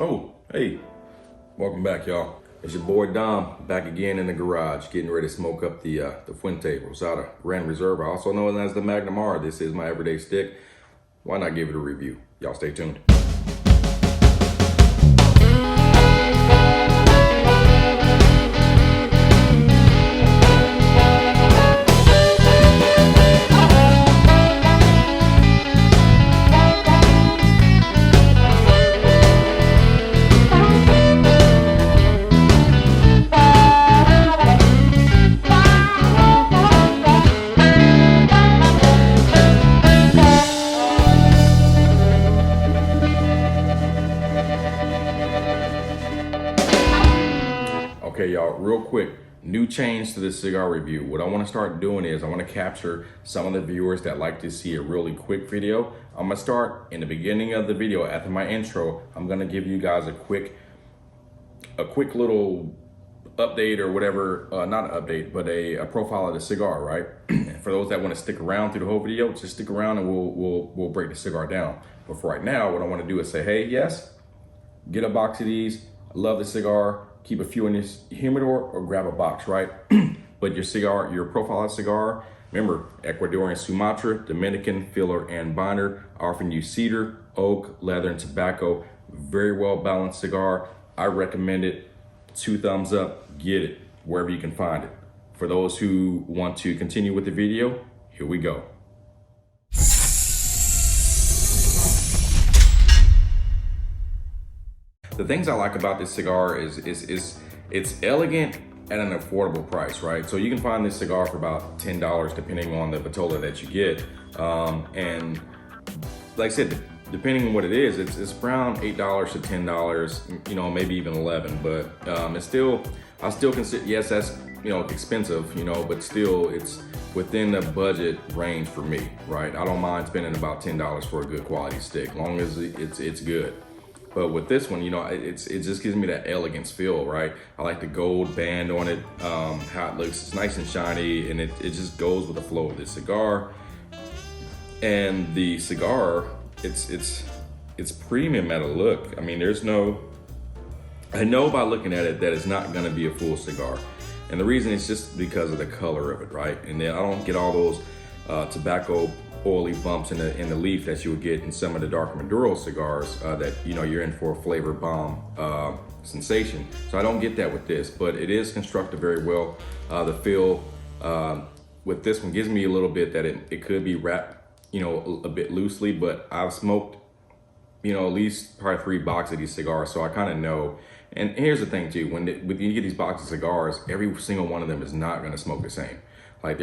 Oh, hey, welcome back, y'all. It's your boy Dom, back again in the garage, getting ready to smoke up the Fuente Rosado Gran Reserve, also known as the Magnum R. This is my everyday stick. Why not give it a review? Y'all stay tuned. Okay, y'all, real quick, new change to this cigar review. What I want to start doing is I want to capture some of the viewers that like to see a really quick video. I'm going to start in the beginning of the video after my intro. I'm going to give you guys a quick little update or whatever, not an update, but a profile of the cigar, right? For those that want to stick around through the whole video, just stick around and we'll break the cigar down. But for right now, what I want to do is say, hey, yes, get a box of these. I love the cigar. Keep a few in your humidor or grab a box, right? But your cigar, your profile cigar, remember, Ecuadorian Sumatra, Dominican filler and binder, offering you cedar, oak, leather, and tobacco. Very well balanced cigar. I recommend it. 2 thumbs up, get it wherever you can find it. For those who want to continue with the video, here we go. The things I like about this cigar is it's elegant at an affordable price, right? So you can find this cigar for about $10 depending on the vitola that you get. And like I said, depending on what it is, it's around $8 to $10, you know, maybe even 11, but it's still, I still consider, yes, that's, you know, expensive, you know, but still it's within the budget range for me, right? I don't mind spending about $10 for a good quality stick, as long as it's good. But with this one, you know, it just gives me that elegance feel, right? I like the gold band on it, how it looks. It's nice and shiny, and it just goes with the flow of this cigar. And the cigar, it's premium at a look. I mean, I know by looking at it that it's not gonna be a full cigar. And the reason is just because of the color of it, right? And then I don't get all those tobacco oily bumps in the leaf that you would get in some of the darker Maduro cigars that, you know, you're in for a flavor bomb sensation. So I don't get that with this, but it is constructed very well. The feel with this one gives me a little bit that it could be wrapped, you know, a bit loosely, but I've smoked, you know, at least probably 3 boxes of these cigars, so I kind of know. And here's the thing too, when you get these boxes of cigars, every single one of them is not gonna smoke the same. Like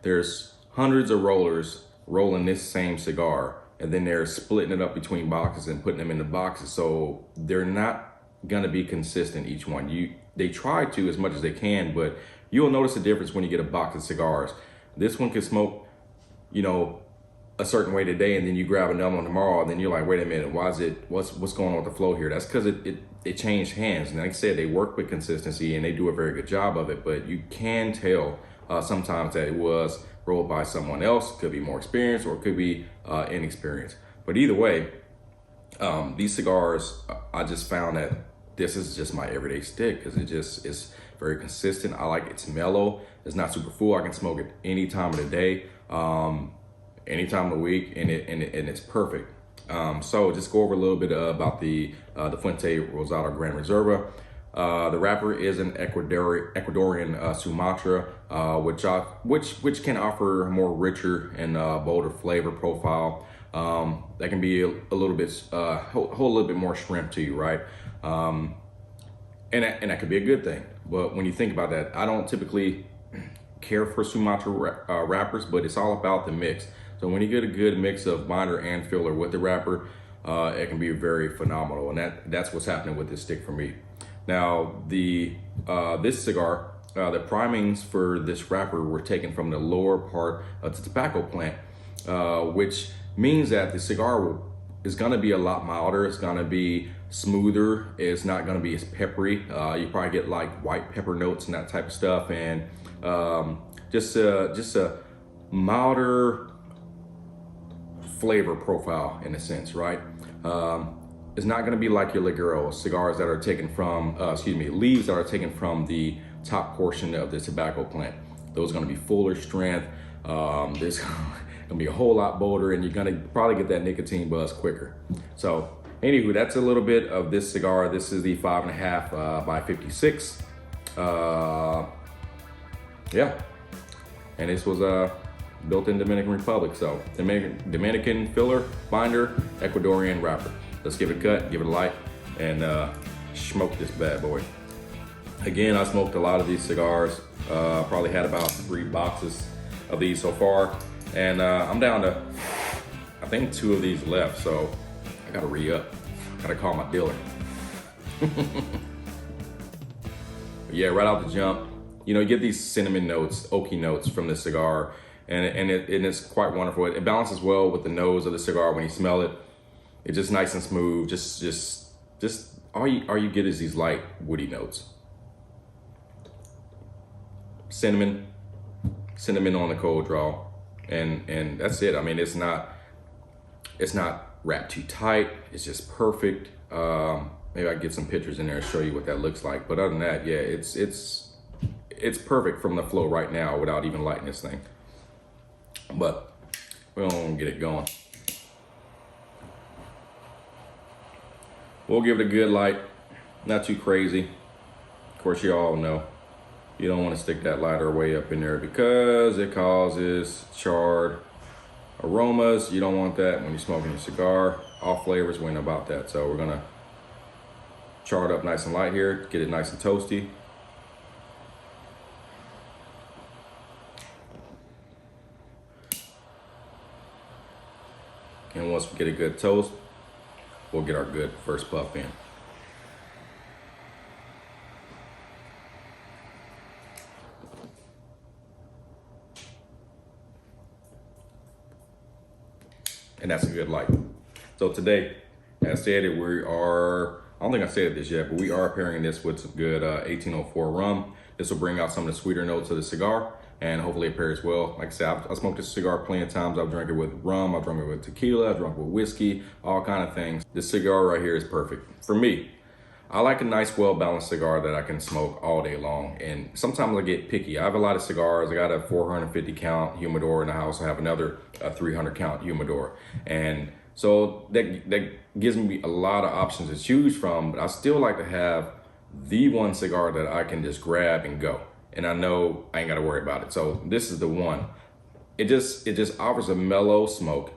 there's hundreds of rollers rolling this same cigar, and then they're splitting it up between boxes and putting them in the boxes, so they're not gonna be consistent, each one. They try to as much as they can, but you'll notice a difference when you get a box of cigars. This one can smoke, you know, a certain way today, and then you grab another one tomorrow, and then you're like, wait a minute, what's going on with the flow here? That's because it changed hands. And like I said, they work with consistency and they do a very good job of it, but you can tell sometimes that it was rolled by someone else. Could be more experienced or it could be inexperienced. But either way, these cigars, I just found that this is just my everyday stick because it just is very consistent. I like it's mellow. It's not super full. I can smoke it any time of the day, any time of the week, and it's perfect. So just go over a little bit about the Fuente Rosado Gran Reserve. The wrapper is an Ecuadorian Sumatra, which can offer a more richer and bolder flavor profile. That can be a little bit hold a little bit more shrimp to you, right? And that could be a good thing. But when you think about that, I don't typically care for Sumatra wrappers, but it's all about the mix. So when you get a good mix of binder and filler with the wrapper, it can be very phenomenal, and that's what's happening with this stick for me. Now, this cigar, the primings for this wrapper were taken from the lower part of the tobacco plant, which means that the cigar is going to be a lot milder. It's going to be smoother. It's not going to be as peppery. You probably get like white pepper notes and that type of stuff, and just a milder flavor profile in a sense, right? it's not going to be like your Ligero cigars that are taken from, leaves that are taken from the top portion of the tobacco plant. Those are going to be fuller strength. There's going to be a whole lot bolder, and you're going to probably get that nicotine buzz quicker. So anywho, that's a little bit of this cigar. This is the 5.5 by 56. Yeah, and this was built in Dominican Republic. So Dominican filler, binder, Ecuadorian wrapper. Let's give it a cut, give it a light, and smoke this bad boy. Again, I smoked a lot of these cigars. Probably had about 3 boxes of these so far, and I'm down to, I think, 2 of these left. So I gotta re-up. Gotta call my dealer. Yeah, right out the jump, you know, you get these cinnamon notes, oaky notes from this cigar, and it's quite wonderful. It balances well with the nose of the cigar when you smell it. It's just nice and smooth. Just all you get is these light woody notes. Cinnamon on the cold draw, and that's it. I mean, it's not wrapped too tight. It's just perfect. Maybe I can get some pictures in there and show you what that looks like. But other than that, yeah, it's perfect from the flow right now without even lighting this thing. But we don't get it going. We'll give it a good light, not too crazy. Of course, you all know you don't want to stick that lighter way up in there because it causes charred aromas. You don't want that when you're smoking a cigar. All flavors, we know about that. So we're gonna char it up nice and light here, get it nice and toasty. And once we get a good toast, we'll get our good first puff in. And that's a good light. So today, as stated, we are, I don't think I said this yet, but we are pairing this with some good 1804 rum. This will bring out some of the sweeter notes of the cigar, and hopefully it pairs well. Like I said, I smoked this cigar plenty of times. I've drank it with rum, I've drunk it with tequila, I've drunk it with whiskey, all kind of things. This cigar right here is perfect for me. I like a nice, well-balanced cigar that I can smoke all day long. And sometimes I get picky. I have a lot of cigars. I got a 450 count humidor in the house. I have another 300 count humidor. And so that gives me a lot of options to choose from, but I still like to have the one cigar that I can just grab and go. And I know I ain't gotta worry about it. So this is the one. It just offers a mellow smoke.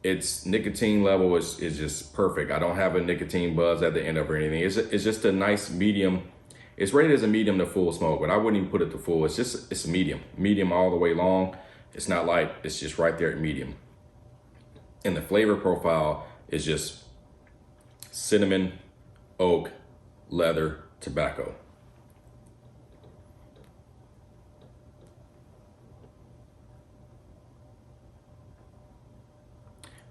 Its nicotine level is just perfect. I don't have a nicotine buzz at the end of or anything. It's just a nice medium. It's rated as a medium to full smoke, but I wouldn't even put it to full. It's a medium all the way long. It's not light, it's just right there at medium. And the flavor profile is just cinnamon, oak, leather, tobacco.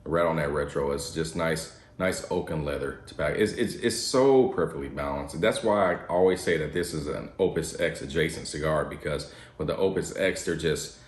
Right on that retro, it's just nice oak and leather tobacco. It's so perfectly balanced. That's why I always say that this is an Opus X adjacent cigar, because with the Opus X, it just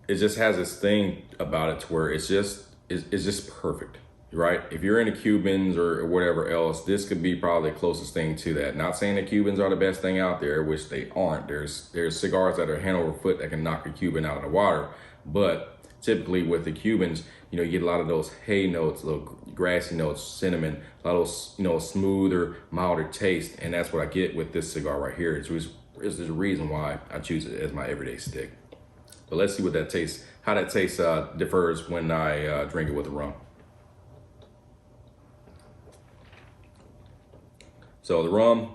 has this thing about it to where it's just perfect, right? If you're into Cubans or whatever else, this could be probably the closest thing to that. Not saying that Cubans are the best thing out there, which they aren't. There's cigars that are hand over foot that can knock a Cuban out of the water, but typically with the Cubans, you know, you get a lot of those hay notes, little grassy notes, cinnamon, a lot of those, you know, smoother, milder taste, and that's what I get with this cigar right here. There's a reason why I choose it as my everyday stick. But let's see what that tastes, how that taste differs when I drink it with the rum. So the rum,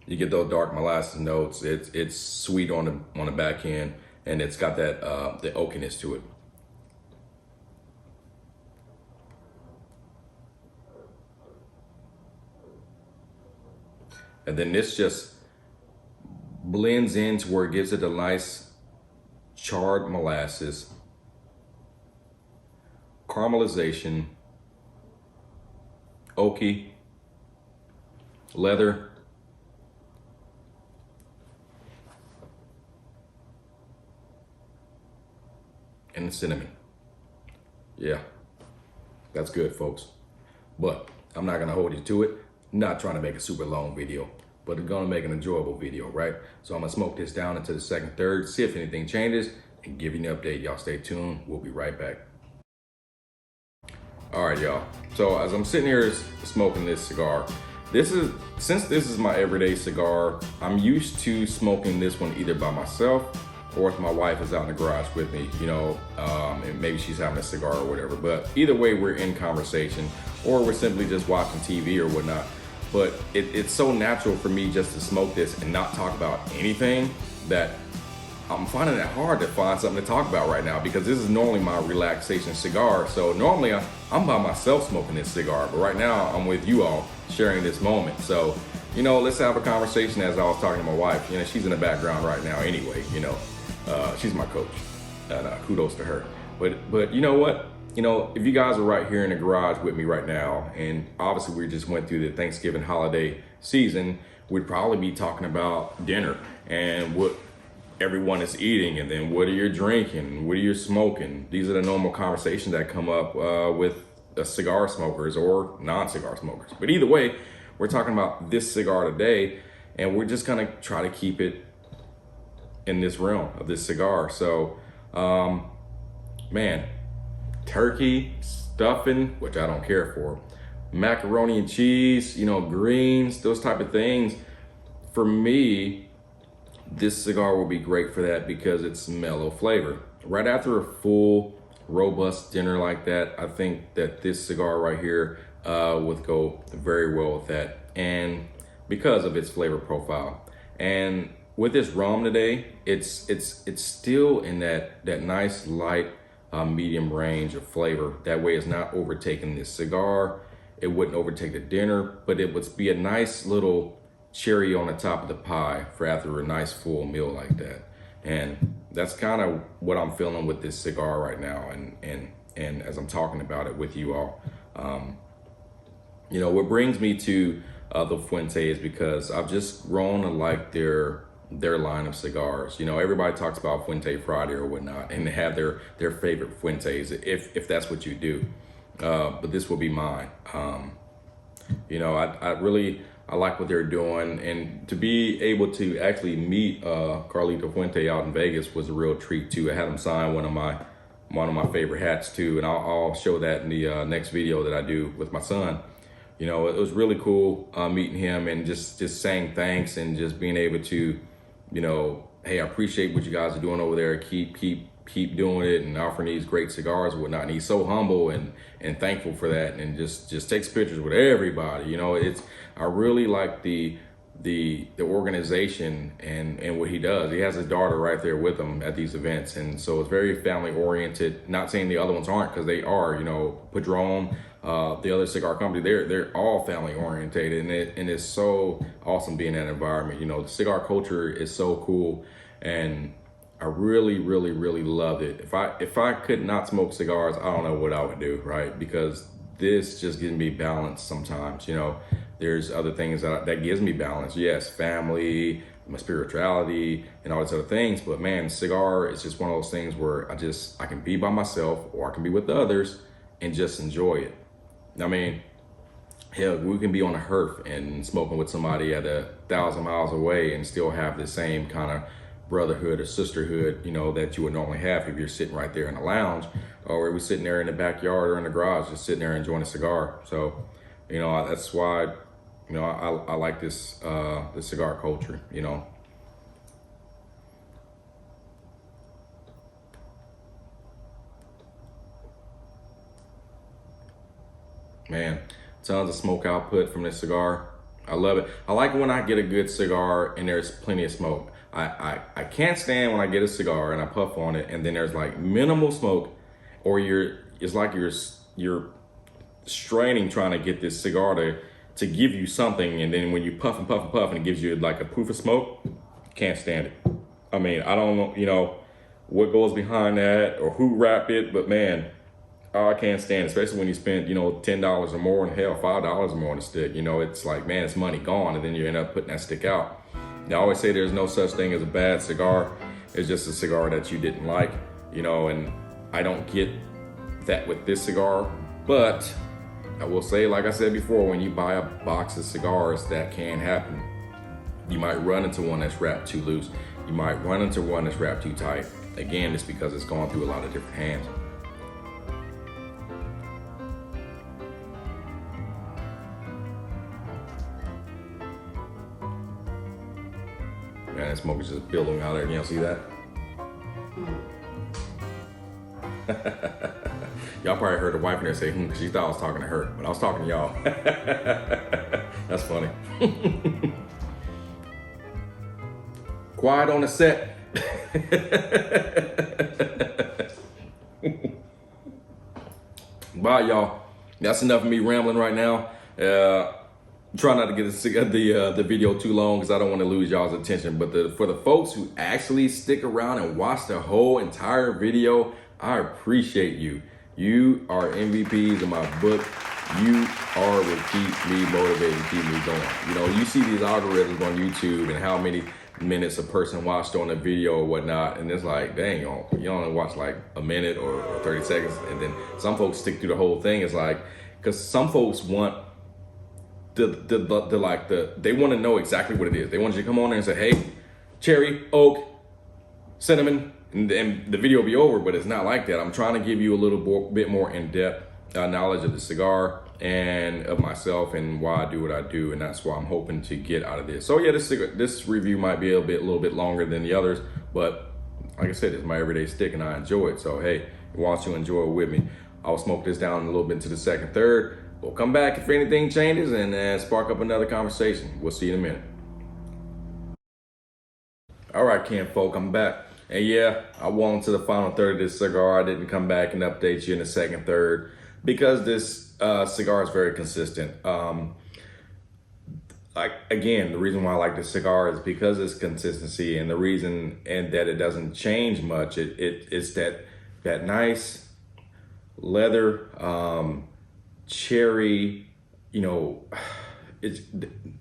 you get those dark molasses notes. It's sweet on the back end, and it's got that the oakiness to it. And then this just blends into where it gives it a nice charred molasses, caramelization, oaky, leather, and the cinnamon. Yeah, that's good, folks. But I'm not gonna hold you to it. Not trying to make a super long video, but it's gonna make an enjoyable video, right? So I'm gonna smoke this down into the second, third, see if anything changes, and give you an update. Y'all stay tuned. We'll be right back. All right, y'all. So as I'm sitting here smoking this cigar, since this is my everyday cigar, I'm used to smoking this one either by myself or if my wife is out in the garage with me, and maybe she's having a cigar or whatever. But either way, we're in conversation or we're simply just watching TV or whatnot. But it's so natural for me just to smoke this and not talk about anything that I'm finding it hard to find something to talk about right now, because this is normally my relaxation cigar. So normally I'm by myself smoking this cigar, but right now I'm with you all sharing this moment. So, let's have a conversation. As I was talking to my wife, she's in the background right now anyway, she's my coach, and kudos to her. But you know what? If you guys are right here in the garage with me right now, and obviously we just went through the Thanksgiving holiday season, we'd probably be talking about dinner and what everyone is eating, and then what are you drinking, what are you smoking. These are the normal conversations that come up with cigar smokers or non-cigar smokers. But either way, we're talking about this cigar today, and we're just gonna try to keep it in this realm of this cigar. So, man, turkey, stuffing, which I don't care for, macaroni and cheese, greens, those type of things. For me, this cigar will be great for that because it's mellow flavor. Right after a full, robust dinner like that, I think that this cigar right here would go very well with that, and because of its flavor profile. And with this rum today, it's still in that nice light medium range of flavor. That way it's not overtaking this cigar. It wouldn't overtake the dinner, but it would be a nice little cherry on the top of the pie for after a nice full meal like that. And that's kind of what I'm feeling with this cigar right now, and as I'm talking about it with you all. What brings me to the Fuente is because I've just grown to like their line of cigars. Everybody talks about Fuente Friday or whatnot, and they have their favorite Fuentes if that's what you do. But this will be mine. I like what they're doing, and to be able to actually meet Carlito Fuente out in Vegas was a real treat too. I had him sign one of my favorite hats too, and I'll show that in the next video that I do with my son. It was really cool meeting him and just saying thanks and just being able to, hey, I appreciate what you guys are doing over there. Keep doing it and offering these great cigars and whatnot. And he's so humble and thankful for that, and just takes pictures with everybody. I really like the organization and what he does. He has his daughter right there with him at these events, and so it's very family oriented. Not saying the other ones aren't, because they are. Padron, the other cigar company, they're all family oriented, and it's so awesome being in that environment. The cigar culture is so cool, and I really, really, really loved it. If I could not smoke cigars, I don't know what I would do, right? Because this just gives me balance sometimes. There's other things that gives me balance. Yes, family, my spirituality, and all these other things. But man, cigar is just one of those things where I can be by myself or I can be with the others and just enjoy it. I mean, hell, we can be on a hearth and smoking with somebody at 1,000 miles away and still have the same kind of brotherhood or sisterhood, that you would normally have if you're sitting right there in the lounge, or we're sitting there in the backyard or in the garage, just sitting there enjoying a cigar. So, that's why, I like this cigar culture. Man, tons of smoke output from this cigar. I love it. I like when I get a good cigar and there's plenty of smoke. I can't stand when I get a cigar and I puff on it and then there's like minimal smoke, or it's like you're straining trying to get this cigar to give you something, and then when you puff and puff and puff and it gives you like a poof of smoke, can't stand it. I mean, I don't know, what goes behind that or who wrapped it, but man, I can't stand it, especially when you spend, $10 or more, and hell, $5 or more on a stick. It's like, man, it's money gone, and then you end up putting that stick out. I always say there's no such thing as a bad cigar. It's just a cigar that you didn't like, and I don't get that with this cigar. But I will say, like I said before, when you buy a box of cigars, that can happen. You might run into one that's wrapped too loose. You might run into one that's wrapped too tight. Again, it's because it's gone through a lot of different hands. Man, that smoke is just billowing out there. You don't see that? Y'all probably heard the wife in there say, because she thought I was talking to her, but I was talking to y'all. That's funny. Quiet on the set. Bye, y'all. That's enough of me rambling right now. Try not to get the video too long because I don't want to lose y'all's attention. But for the folks who actually stick around and watch the whole entire video, I appreciate you. You are MVPs in my book. You are what keep me motivated, keep me going. You know, you see these algorithms on YouTube and how many minutes a person watched on a video or whatnot, and it's like, dang, you only watch like a minute or 30 seconds, and then some folks stick through the whole thing. It's like, because some folks want they want to know exactly what it is. They want you to come on there and say, hey, cherry, oak, cinnamon, and the video will be over. But it's not like that. I'm trying to give you a little bit more in-depth knowledge of the cigar and of myself and why I do what I do, and that's what I'm hoping to get out of this. So yeah, this review might be a little bit longer than the others, but like I said, it's my everyday stick and I enjoy it. So hey, why don't you enjoy it with me? I'll smoke this down a little bit into the second, third. We'll come back if anything changes and spark up another conversation. We'll see you in a minute. All right, Ken folk, I'm back. And yeah, I went to the final third of this cigar. I didn't come back and update you in the second, third, because this cigar is very consistent. Again, the reason why I like this cigar is because it's consistency, and the reason and that it doesn't change much. It's that nice leather, cherry, you know, it's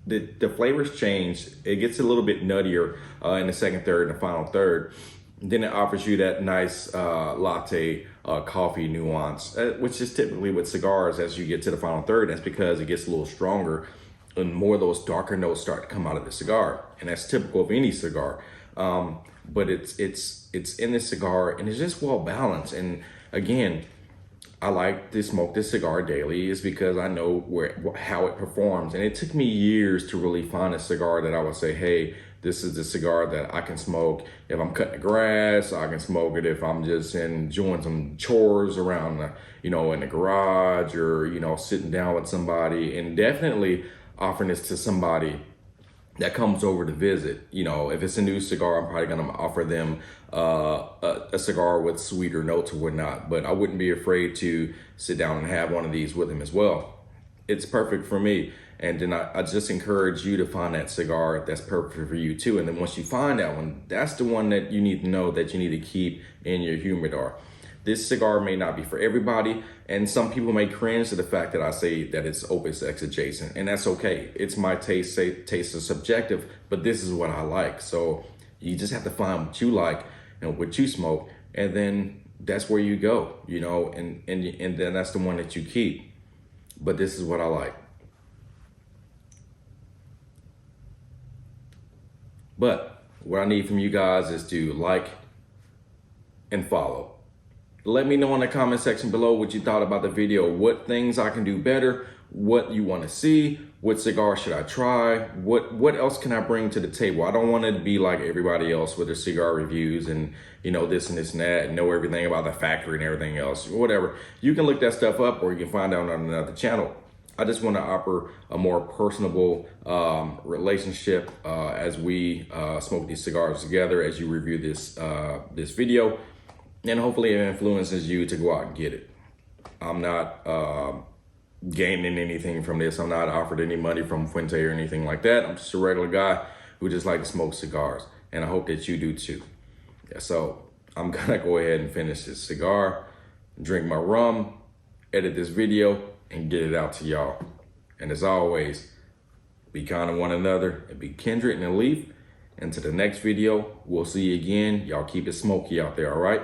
the flavors change. It gets a little bit nuttier in the second, third, and the final third. Then it offers you that nice latte coffee nuance, which is typically with cigars as you get to the final third. That's because it gets a little stronger and more of those darker notes start to come out of the cigar, and that's typical of any cigar. But it's in this cigar, and it's just well balanced. And again, I like to smoke this cigar daily is because I know how it performs. And it took me years to really find a cigar that I would say, hey, this is the cigar that I can smoke if I'm cutting the grass. I can smoke it if I'm just doing some chores around, in the garage, or, sitting down with somebody, and definitely offering this to somebody that comes over to visit. If it's a new cigar, I'm probably gonna offer them a cigar with sweeter notes or whatnot, but I wouldn't be afraid to sit down and have one of these with them as well. It's perfect for me. And then I just encourage you to find that cigar that's perfect for you too. And then once you find that one, that's the one that you need to know that you need to keep in your humidor. This cigar may not be for everybody, and some people may cringe to the fact that I say that it's Opus X adjacent, and that's okay. It's my taste. Taste is subjective, but this is what I like. So you just have to find what you like and what you smoke, and then that's where you go, and then that's the one that you keep. But this is what I like. But what I need from you guys is to like and follow. Let me know in the comment section below what you thought about the video, what things I can do better, what you want to see, what cigar should I try, what else can I bring to the table. I don't want it to be like everybody else with their cigar reviews and this and this and that, and know everything about the factory and everything else, whatever. You can look that stuff up, or you can find out on another channel. I just want to offer a more personable relationship as we smoke these cigars together, as you review this video. And hopefully it influences you to go out and get it. I'm not gaining anything from this. I'm not offered any money from Fuente or anything like that. I'm just a regular guy who just like to smoke cigars. And I hope that you do too. Yeah, so I'm gonna go ahead and finish this cigar, drink my rum, edit this video, and get it out to y'all. And as always, be kind to one another and be kindred in a leaf. Until the next video, we'll see you again. Y'all keep it smoky out there, all right?